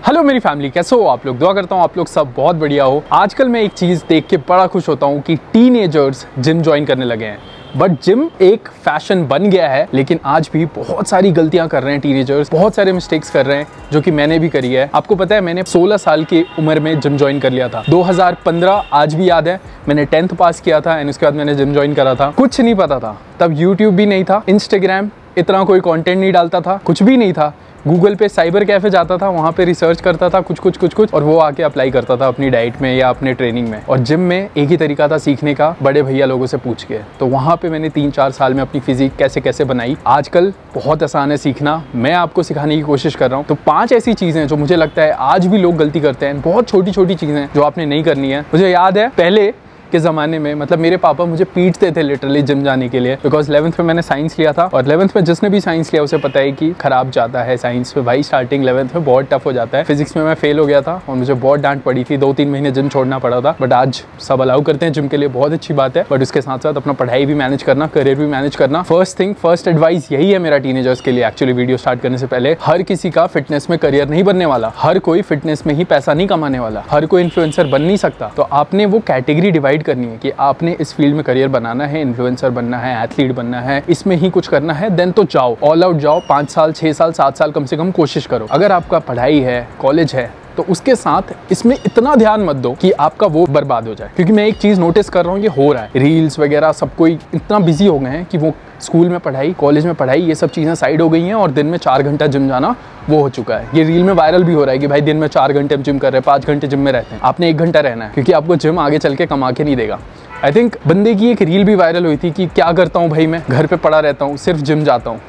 Hello मेरी family, कैसे हो आप लोग। दुआ करता हूँ आप लोग सब बहुत बढ़िया हो। आजकल मैं एक चीज़ देख के बड़ा खुश होता हूँ कि टीनेजर्स जिम ज्वाइन करने लगे हैं। बट जिम एक फैशन बन गया है, लेकिन आज भी बहुत सारी गलतियां कर रहे हैं टीनेजर्स, बहुत सारे मिस्टेक्स कर रहे हैं जो कि मैंने भी करी है। आपको पता है मैंने 16 साल की उम्र में जिम ज्वाइन कर लिया था। 2015 आज भी याद है, मैंने 10th पास किया था एंड उसके बाद मैंने जिम ज्वाइन करा था। कुछ नहीं पता था तब, यूट्यूब भी नहीं था, इंस्टाग्राम इतना कोई कंटेंट नहीं डालता था, कुछ भी नहीं था। गूगल पे साइबर कैफे जाता था, वहाँ पे रिसर्च करता था कुछ और वो आके अप्लाई करता था अपनी डाइट में या अपने ट्रेनिंग में। और जिम में एक ही तरीका था सीखने का, बड़े भैया लोगों से पूछ के। तो वहाँ पे मैंने 3-4 साल में अपनी फिजिक कैसे बनाई। आजकल बहुत आसान है सीखना, मैं आपको सिखाने की कोशिश कर रहा हूँ। तो 5 ऐसी चीज़ें जो मुझे लगता है आज भी लोग गलती करते हैं, बहुत छोटी चीज़ें जो आपने नहीं करनी है। मुझे याद है पहले के ज़माने में, मतलब मेरे पापा मुझे पीटते थे लिटरली जिम जाने के लिए, बिकॉज 11th में मैंने साइंस लिया था। और 11th में जिसने भी साइंस लिया उसे पता है कि खराब जाता है साइंस में भाई। स्टार्टिंग 11th में बहुत टफ हो जाता है। फिजिक्स में मैं फेल हो गया था और मुझे बहुत डांट पड़ी थी, 2-3 महीने जिम छोड़ना पड़ा था। बट आज सब अलाउ करते हैं जिम के लिए, बहुत अच्छी बात है। बट उसके साथ साथ अपना पढ़ाई भी मैनेज करना, करियर भी मैनेज करना। फर्स्ट एडवाइस यही है मेरा टीनेजर्स के लिए। एक्चुअली वीडियो स्टार्ट करने से पहले, हर किसी का फिटनेस में करियर नहीं बनने वाला, हर कोई फिटनेस में ही पैसा नहीं कमाने वाला, हर कोई इन्फ्लुएंसर बन नहीं सकता। तो आपने वो कैटेगरी डिवाइड करनी है कि आपने इस फील्ड में करियर बनाना है, इन्फ्लुएंसर बनना है, एथलीट बनना है, इसमें ही कुछ करना है, देन तो जाओ, ऑल आउट जाओ। 5 साल 6 साल 7 साल कम से कम कोशिश करो। अगर आपका पढ़ाई है, कॉलेज है, तो उसके साथ इसमें इतना ध्यान मत दो कि आपका वो बर्बाद हो जाए। क्योंकि मैं एक चीज़ नोटिस कर रहा हूँ, ये हो रहा है। रील्स वगैरह सब कोई इतना बिजी हो गए हैं कि वो स्कूल में पढ़ाई, कॉलेज में पढ़ाई, ये सब चीज़ें साइड हो गई हैं और दिन में 4 घंटा जिम जाना वो हो चुका है। ये रील में वायरल भी हो रहा है कि भाई दिन में 4 घंटे जिम कर रहे हैं, 5 घंटे जिम में रहते हैं। आपने 1 घंटा रहना है, क्योंकि आपको जिम आगे चल के कमा के नहीं देगा। आई थिंक बंदे की एक रील भी वायरल हुई थी कि क्या करता हूँ भाई, मैं घर पे पड़ा रहता हूँ, सिर्फ जिम जाता हूँ।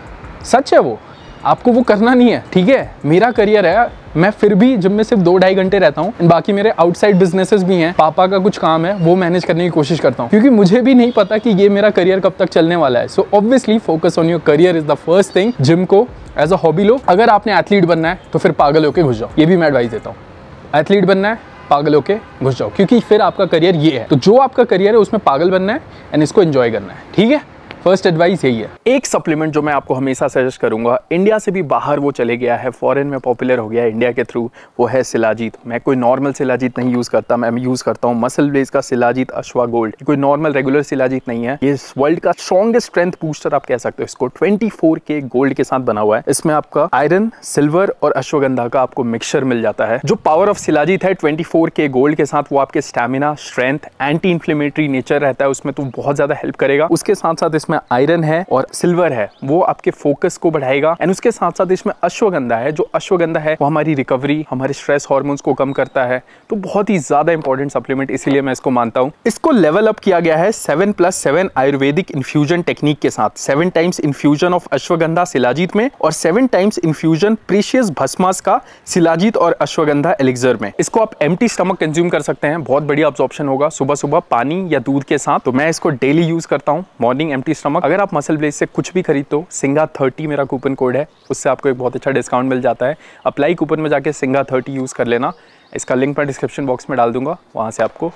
सच है वो, आपको वो करना नहीं है, ठीक है। मेरा करियर है, मैं फिर भी जिम में सिर्फ 2-2.5 घंटे रहता हूँ। बाकी मेरे आउटसाइड बिजनेसेस भी हैं, पापा का कुछ काम है, वो मैनेज करने की कोशिश करता हूँ, क्योंकि मुझे भी नहीं पता कि ये मेरा करियर कब तक चलने वाला है। So obviously focus on your career is the first thing. Gym को एज अ हॉबी लो। अगर आपने एथलीट बनना है तो फिर पागल होके घुस जाओ, ये भी मैं एडवाइस देता हूँ। एथलीट बनना है, पागल होके घुस जाओ, क्योंकि फिर आपका करियर ये है। तो जो आपका करियर है उसमें पागल बनना है एंड इसको एंजॉय करना है, ठीक है। फर्स्ट एडवाइस यही है। एक सप्लीमेंट जो मैं आपको हमेशा सजेस्ट करूंगा, इंडिया से भी बाहर वो चले गया है, फॉरेन में पॉपुलर हो गया है इंडिया के थ्रू, वो है शिलाजीत। मैं कोई नॉर्मल शिलाजीत नहीं यूज़ करता, मैं यूज़ करता हूँ मसल ब्लेज का शिलाजीत अश्वा गोल्ड। कोई नॉर्मल रेगुलर शिलाजीत नहीं है, ये वर्ल्ड का स्ट्रॉन्गेस्ट स्ट्रेंथ बूस्टर आप कह सकते हो इसको। 24K गोल्ड के साथ बना हुआ है। इसमें आपका आयरन, सिल्वर और अश्वगंधा का आपको मिक्सचर मिल जाता है। जो पावर ऑफ शिलाजीत है 24K गोल्ड के साथ, वो आपके stamina, strength, anti inflammatory nature रहता है उसमें, तो बहुत ज्यादा हेल्प करेगा। उसके साथ साथ इसमें आयरन है और सिल्वर है, वो आपके फोकस को बढ़ाएगा। एंड उसके साथ साथ इसमें अश्वगंधा है, जो अश्वगंधा है वो हमारी रिकवरी, हमारे स्ट्रेस हार्मोन्स को कम करता है। तो बहुत ही ज्यादा इंपॉर्टेंट सप्लीमेंट, इसीलिए मैं इसको मानता हूँ। इसको लेवल अप किया गया है 7+7 आयुर्वेदिक इन्फ्यूजन टेक्निक के साथ। 7 times infusion of ashwagandha shilajit में और 7 टाइम्स इन्फ्यूजन प्रीशियस भस्मास का शिलाजीत और अश्वगंधा एलिक्सर में। इसको आप एम्प्टी स्टमक कंज्यूम कर सकते हैं, बहुत बढ़िया अब्जॉर्प्शन होगा सुबह पानी या दूध के साथ। तो मैं इसको डेली यूज करता हूँ, मॉर्निंग एम्प्टी स्टमक। अगर आप मसल ब्लेज से कुछ भी खरीदते हो, सिंगा30 मेरा कूपन कोड है, उससे आपको एक बहुत अच्छा डिस्काउंट मिल जाता है। अप्लाई कूपन में जाके सिंगा30 यूज कर लेना। इसका लिंक मैं डिस्क्रिप्शन बॉक्स में डाल दूंगा, वहां से आपको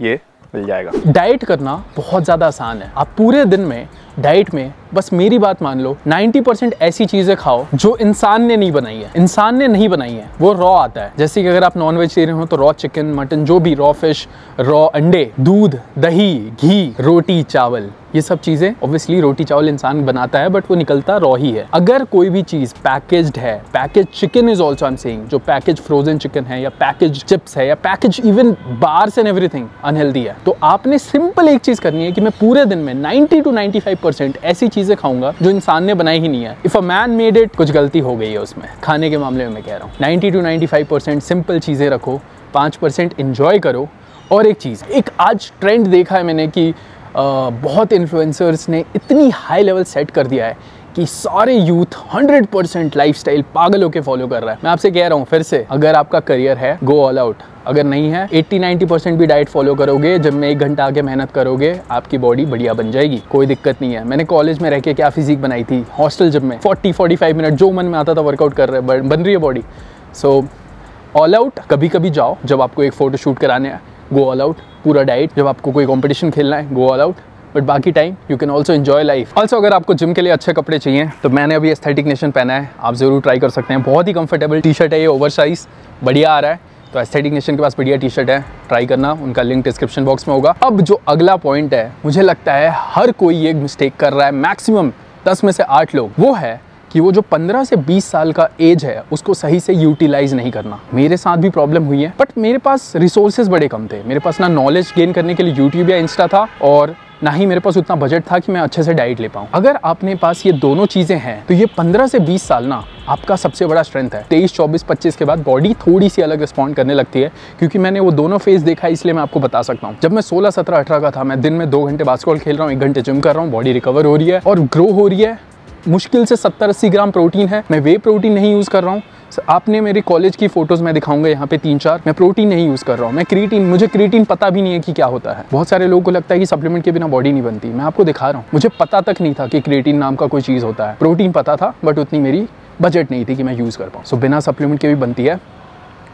ये मिल जाएगा। डाइट करना बहुत ज्यादा आसान है। आप पूरे दिन में डाइट में बस मेरी बात मान लो, 90% ऐसी चीजें खाओ जो इंसान ने नहीं बनाई है। इंसान ने नहीं बनाई है, वो रॉ आता है। जैसे कि अगर आप नॉन वेजिटेरियन हो तो रॉ चिकन, मटन, जो भी, रॉ फिश, रॉ अंडे, दूध, दही, घी, रोटी, चावल, ये सब चीजें। ऑब्वियसली रोटी चावल इंसान बनाता है, बट वो निकलता रॉ ही है। अगर कोई भी चीज पैकेज्ड है, package chicken is also I am saying, जो पैकेज फ्रोजन चिकन है या पैकेज चिप्स है या package even bars and everything unhealthy है। तो आपने सिंपल एक चीज करनी है कि मैं पूरे दिन में 90 to 95% ऐसी चीजें खाऊंगा जो इंसान ने बनाई ही नहीं है। If a man made it, कुछ गलती हो गई है उसमें। खाने के मामले में मैं कह रहा हूँ 90 to 95% सिंपल चीजें रखो, 5% एंजॉय करो। और एक चीज, एक आज ट्रेंड देखा है मैंने कि बहुत इन्फ्लुएंसर्स ने इतनी हाई लेवल सेट कर दिया है कि सारे यूथ 100% लाइफस्टाइल पागलों के फॉलो कर रहा है। मैं आपसे कह रहा हूँ फिर से, अगर आपका करियर है गो ऑल आउट। अगर नहीं है 80-90% भी डाइट फॉलो करोगे, जब में 1 घंटा आके मेहनत करोगे, आपकी बॉडी बढ़िया बन जाएगी, कोई दिक्कत नहीं है। मैंने कॉलेज में रह के क्या फिजिक बनाई थी, हॉस्टल जिम में 40-45 मिनट जो मन में आता था वर्कआउट कर रहे, बन रही है बॉडी। सो ऑल आउट कभी कभी जाओ, जब आपको एक फोटो शूट कराने है गो ऑल आउट, पूरा डाइट। जब आपको कोई कंपटीशन खेलना है गो ऑल आउट, बट बाकी time you can also enjoy life. Also अगर आपको जिम के लिए अच्छे कपड़े चाहिए तो मैंने अभी एस्थेटिक नेशन पहना है, आप ज़रूर ट्राई कर सकते हैं। बहुत ही कंफर्टेबल टी शर्ट है ये, ओवर साइज बढ़िया आ रहा है। तो एस्थेटिक नेशन के पास बढ़िया टी शर्ट है, ट्राई करना, उनका लिंक डिस्क्रिप्शन बॉक्स में होगा। अब जो अगला पॉइंट है, मुझे लगता है हर कोई ये मिस्टेक कर रहा है, मैक्सिमम 10 में से 8 लोग, वो है कि वो जो 15 से 20 साल का एज है उसको सही से यूटिलाइज नहीं करना। मेरे साथ भी प्रॉब्लम हुई है, बट मेरे पास रिसोर्सेज बड़े कम थे। मेरे पास ना नॉलेज गेन करने के लिए यूट्यूब या इंस्टा था, और ना ही मेरे पास उतना बजट था कि मैं अच्छे से डाइट ले पाऊँ। अगर आपने पास ये दोनों चीज़ें हैं तो ये 15 से 20 साल ना आपका सबसे बड़ा स्ट्रेंथ है। 23, 24, 25 के बाद बॉडी थोड़ी सी अलग रिस्पॉन्ड करने लगती है, क्योंकि मैंने वो दोनों फेज देखा है, इसलिए मैं आपको बता सकता हूँ। जब मैं 16, 17, 18 का था, मैं दिन में 2 घंटे बास्केटबॉल खेल रहा हूँ, 1 घंटे जिम कर रहा हूँ, बॉडी रिकवर हो रही है और ग्रो हो रही है। मुश्किल से 70-80 ग्राम प्रोटीन है, मैं वे प्रोटीन नहीं यूज़ कर रहा हूँ। आपने मेरे कॉलेज की फोटोज में दिखाऊंगा यहाँ पे 3-4, मैं प्रोटीन नहीं यूज़ कर रहा हूँ। मैं क्रिएटिन, मुझे क्रिएटिन पता भी नहीं है कि क्या होता है। बहुत सारे लोगों को लगता है कि सप्लीमेंट के बिना बॉडी नहीं बनती, मैं आपको दिखा रहा हूँ। मुझे पता तक नहीं था कि क्रिएटिन नाम का कोई चीज़ होता है। प्रोटीन पता था, बट उतनी मेरी बजट नहीं थी कि मैं यूज़ कर पाऊँ। सो बिना सप्लीमेंट के भी बनती है।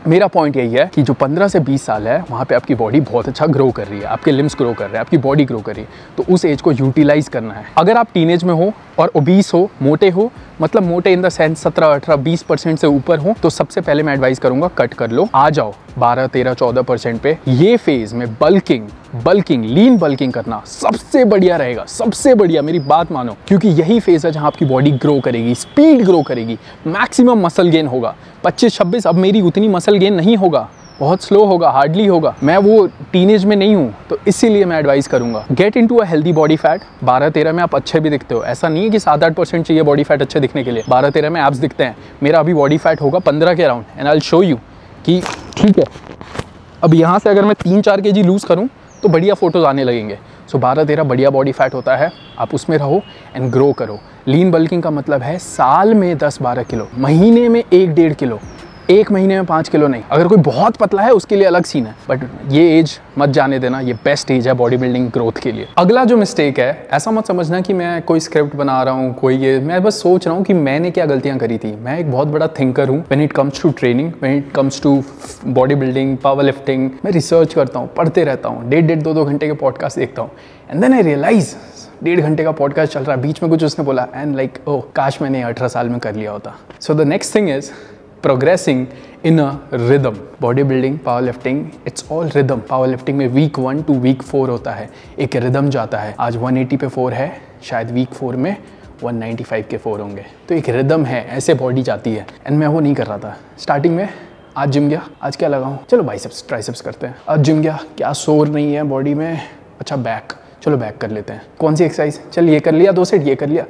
मेरा पॉइंट यही है कि जो 15 से 20 साल है, वहाँ पे आपकी बॉडी बहुत अच्छा ग्रो कर रही है, आपके लिम्स ग्रो कर रहे हैं, आपकी बॉडी ग्रो कर रही है, तो उस एज को यूटिलाइज करना है। अगर आप टीनेज में हो और ओबीस हो, मोटे हो, मतलब मोटे इन द सेंस 17, 18, 20% से ऊपर हो, तो सबसे पहले मैं एडवाइस करूंगा कट कर लो, आ जाओ 12, 13, 14% पे। ये फेज में बल्किंग, लीन बल्किंग करना सबसे बढ़िया रहेगा, सबसे बढ़िया, मेरी बात मानो, क्योंकि यही फेज है जहां आपकी बॉडी ग्रो करेगी, स्पीड ग्रो करेगी, मैक्सिमम मसल गेन होगा। 25, 26 अब मेरी उतनी मसल गेन नहीं होगा, बहुत स्लो होगा, हार्डली होगा। मैं वो टीनेज में नहीं हूँ, तो इसीलिए मैं एडवाइस करूंगा get into a healthy body fat. 12-13 में आप अच्छे भी दिखते हो, ऐसा नहीं है कि 7-8% चाहिए बॉडी फैट अच्छे दिखने के लिए। 12-13 में एब्स दिखते हैं, मेरा अभी बॉडी फैट होगा 15 के around, and I will show you कि ठीक है। अब यहाँ से अगर मैं 3-4 kg लूज़ करूँ तो बढ़िया फोटोज आने लगेंगे। सो 12-13 बढ़िया बॉडी फैट होता है, आप उसमें रहो एंड ग्रो करो। लीन बल्किंग का मतलब है साल में 10-12 किलो, महीने में 1-1.5 किलो, 1 महीने में 5 किलो नहीं। अगर कोई बहुत पतला है उसके लिए अलग सीन है, बट ये एज मत जाने देना, ये बेस्ट एज है बॉडी बिल्डिंग ग्रोथ के लिए। अगला जो मिस्टेक है, ऐसा मत समझना कि मैं कोई स्क्रिप्ट बना रहा हूँ, मैं बस सोच रहा हूँ कि मैंने क्या गलतियाँ करी थी। मैं एक बहुत बड़ा थिंकर हूँ when it comes to training, when it comes to body building, power lifting. मैं रिसर्च करता हूँ, पढ़ते रहता हूँ, 1.5, 2 घंटे के पॉडकास्ट देखता हूँ, एंड देन आई रियलाइज 1.5 घंटे का पॉडकास्ट चल रहा है, बीच में कुछ उसने बोला एंड लाइक ओह काश मैंने 18 साल में कर लिया होता। So the next thing is progressing in a rhythm. Body building, power lifting, it's all rhythm. Power lifting में वीक 1 to वीक 4 होता है, एक रिदम जाता है। आज 180 पे 4 है, शायद वीक 4 में 195 के 4 होंगे, तो एक रिदम है, ऐसे बॉडी जाती है। एंड मैं वो नहीं कर रहा था स्टार्टिंग में। आज जिम गया, आज क्या लगाऊं, चलो बाइसेप्स ट्राइसेप्स करते हैं। आज जिम गया, क्या शोर नहीं है बॉडी में, अच्छा बैक, चलो बैक कर लेते हैं। कौन सी एक्सरसाइज, चल ये कर लिया, 2 सेट ये कर लिया।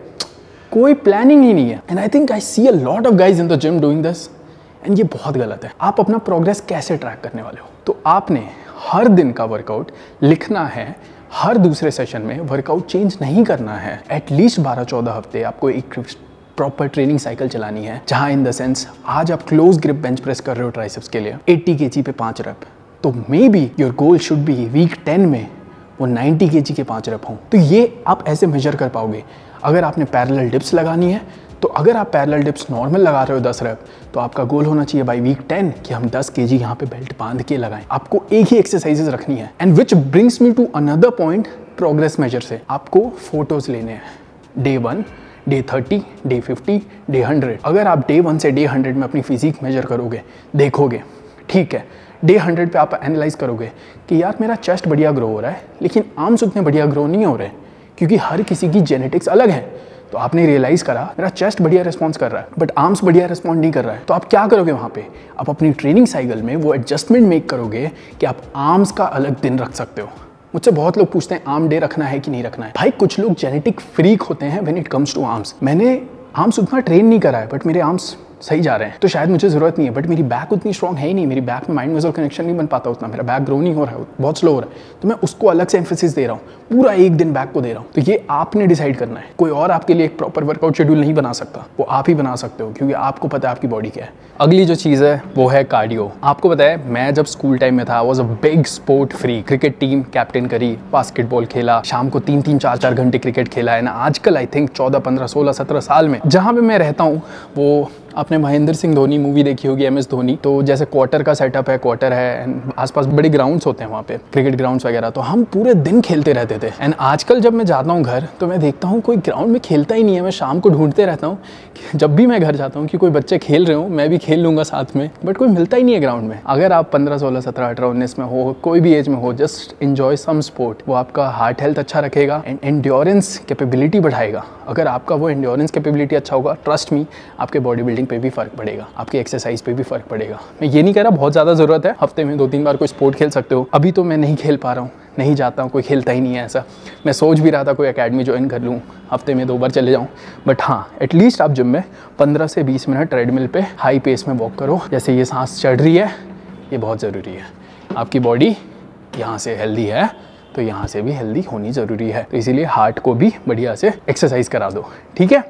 कोई प्लानिंग ही नहीं है। And I think I see a lot of guys in the gym doing this, and ये बहुत गलत है। आप अपना प्रोग्रेस कैसे ट्रैक करने वाले हो, तो आपने हर दिन का वर्कआउट लिखना है, हर दूसरे सेशन में वर्कआउट चेंज नहीं करना है। एटलीस्ट 12-14 हफ्ते आपको एक प्रॉपर ट्रेनिंग साइकिल चलानी है, जहां इन द सेंस आज आप क्लोज ग्रिप बेंच प्रेस कर रहे हो ट्राइसेप्स के लिए 80 kg पे 5 रैप, तो may be your goal should be weak 10 में वो 90 kg के 5 रैप हों। तो ये आप ऐसे मेजर कर पाओगे। अगर आपने पैरेलल डिप्स लगानी है, तो अगर आप पैरेलल डिप्स नॉर्मल लगा रहे हो 10 रैप, तो आपका गोल होना चाहिए बाई वीक 10 कि हम 10 kg यहाँ पे बेल्ट बांध के लगाएं। आपको एक ही एक्सरसाइजेस रखनी है। And which brings me to another point, progress measure से आपको फोटोज लेने हैं। Day 1, day 30, day 50, day 100। अगर आप डे 1 से डे 100 में अपनी फिजिक मेजर करोगे, देखोगे, ठीक है, डे 100 पे आप एनालाइज करोगे कि यार मेरा चेस्ट बढ़िया ग्रो हो रहा है, लेकिन आर्म्स उतने बढ़िया ग्रो नहीं हो रहे, क्योंकि हर किसी की जेनेटिक्स अलग है। तो आपने रियलाइज करा मेरा चेस्ट बढ़िया रिस्पॉन्स कर रहा है, बट आर्म्स बढ़िया रिस्पॉन्ड नहीं कर रहा है। तो आप क्या करोगे वहाँ पे, आप अपनी ट्रेनिंग साइकिल में वो एडजस्टमेंट मेक करोगे कि आप आर्म्स का अलग दिन रख सकते हो। मुझसे बहुत लोग पूछते हैं आर्म डे रखना है कि नहीं रखना है। भाई कुछ लोग जेनेटिक फ्रीक होते हैं when it comes to arms. मैंने आर्म्स उतना ट्रेन नहीं करा है, बट मेरे आर्म्स सही जा रहे हैं, तो शायद मुझे जरूरत नहीं है। बट मेरी बैक उतनी स्ट्रॉन्ग है ही नहीं, मेरी बैक में माइंड मसल कनेक्शन नहीं बन पाता उतना, मेरा बैक ग्रो नहीं हो रहा है, बहुत स्लो हो रहा है, तो मैं उसको अलग से एम्फेसिस दे रहा हूँ, पूरा एक दिन बैक को दे रहा हूँ। तो ये आपने डिसाइड करना है, कोई और आपके लिए एक प्रॉपर वर्कआउट शेड्यूल नहीं बना सकता, वो आप ही बना सकते हो, क्योंकि आपको पता है आपकी बॉडी क्या है। अगली जो चीज़ है वो है कार्डियो। आपको पता है मैं जब स्कूल टाइम में था, I was a big sport free. Cricket team captain करी, बास्केटबॉल खेला, शाम को 3-3, 4-4 घंटे क्रिकेट खेला है ना। आजकल आई थिंक 14, 15, 16, 17 साल में जहाँ पे मैं रहता हूँ वो आपने महेंद्र सिंह धोनी मूवी देखी होगी, MS धोनी, तो जैसे क्वार्टर का सेटअप है, क्वार्टर है एंड आसपास बड़े ग्राउंड्स होते हैं वहाँ पे, क्रिकेट ग्राउंड्स वगैरह, तो हम पूरे दिन खेलते रहते थे। एंड आजकल जब मैं जाता हूँ घर तो मैं देखता हूँ कोई ग्राउंड में खेलता ही नहीं है। मैं शाम को ढूंढते रहता हूँ जब भी मैं घर जाता हूँ कि कोई बच्चे खेल रहे हो, मैं भी खेल लूँगा साथ में, बट कोई मिलता ही नहीं है ग्राउंड में। अगर आप 15, 16, 17, 18, 19 में हो, कोई भी एज में हो, जस्ट एन्जॉय सम स्पोर्ट। वो आपका हार्ट हेल्थ अच्छा रखेगा एंड एंड्योरेंस कैपेबिलिटी बढ़ाएगा। अगर आपका वो एंड्योरेंस कैपेबिलिटी अच्छा होगा, ट्रस्ट मी, आपके बॉडी बिल्डिंग पे भी फ़र्क पड़ेगा, आपकी एक्सरसाइज पे भी फ़र्क पड़ेगा। मैं ये नहीं कह रहा बहुत ज़्यादा ज़रूरत है, हफ्ते में 2-3 बार कोई स्पोर्ट खेल सकते हो। अभी तो मैं नहीं खेल पा रहा हूँ, नहीं जाता हूँ, कोई खेलता ही नहीं है ऐसा। मैं सोच भी रहा था कोई एकेडमी ज्वाइन कर लूँ, हफ्ते में 2 बार चले जाऊँ, बट हाँ, एटलीस्ट आप जिम में 15 से 20 मिनट ट्रेडमिल पे हाई पेस में वॉक करो। जैसे ये सांस चढ़ रही है, ये बहुत ज़रूरी है। आपकी बॉडी यहाँ से हेल्दी है तो यहाँ से भी हेल्दी होनी ज़रूरी है, तो इसीलिए हार्ट को भी बढ़िया से एक्सरसाइज करा दो, ठीक है।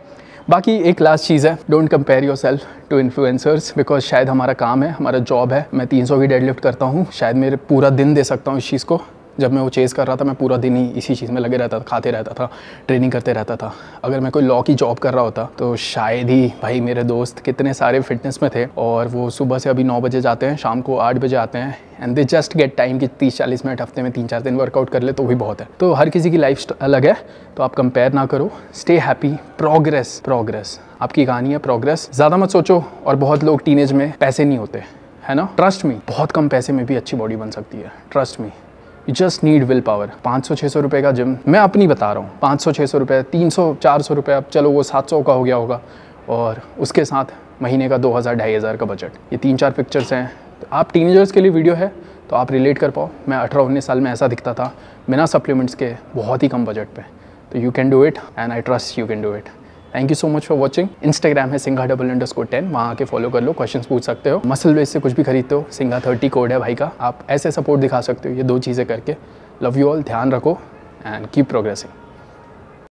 बाकी एक लास्ट चीज़ है, don't compare yourself to influencers, because शायद हमारा काम है, हमारा जॉब है। मैं 300 की डेडलिफ्ट करता हूँ, शायद मेरे पूरा दिन दे सकता हूँ इस चीज़ को। जब मैं वो चेज़ कर रहा था, मैं पूरा दिन ही इसी चीज़ में लगे रहता था, खाते रहता था, ट्रेनिंग करते रहता था। अगर मैं कोई लॉ की जॉब कर रहा होता तो शायद ही, भाई मेरे दोस्त कितने सारे फिटनेस में थे और वो सुबह से अभी 9 बजे जाते हैं, शाम को 8 बजे आते हैं and they just get time कि 30-40 मिनट हफ्ते में 3-4 दिन वर्कआउट कर ले तो भी बहुत है। तो हर किसी की लाइफ अलग है, तो आप कंपेयर ना करो, स्टे हैप्पी, प्रोग्रेस आपकी कहानी है, प्रोग्रेस। ज़्यादा मत सोचो। और बहुत लोग टीनेज में पैसे नहीं होते, है ना, ट्रस्ट मी, बहुत कम पैसे में भी अच्छी बॉडी बन सकती है, trust me. You just need will power. 500-600 रुपये का जिम, मैं अपनी बता रहा हूँ, 500-600 रुपये, 300-400 रुपये, अब चलो वो 700 का हो गया होगा, और उसके साथ महीने का 2000-2500 का बजट। ये 3-4 पिक्चर्स हैं। तो आप टीनेजर्स के लिए वीडियो है तो आप रिलेट कर पाओ। मैं 18-19 साल में ऐसा दिखता था, बिना सप्लीमेंट्स के, बहुत ही कम बजट पे। तो you can do it and I trust you can do it. Thank you so much for watching. Instagram है Singha_10, वहाँ आके फॉलो कर लो, क्वेश्चंस पूछ सकते हो। मसल बेस से कुछ भी खरीदते हो, Singha30 कोड है भाई का, आप ऐसे सपोर्ट दिखा सकते हो ये 2 चीज़ें करके। लव यू ऑल, ध्यान रखो एंड कीप प्रोग्रेसिंग।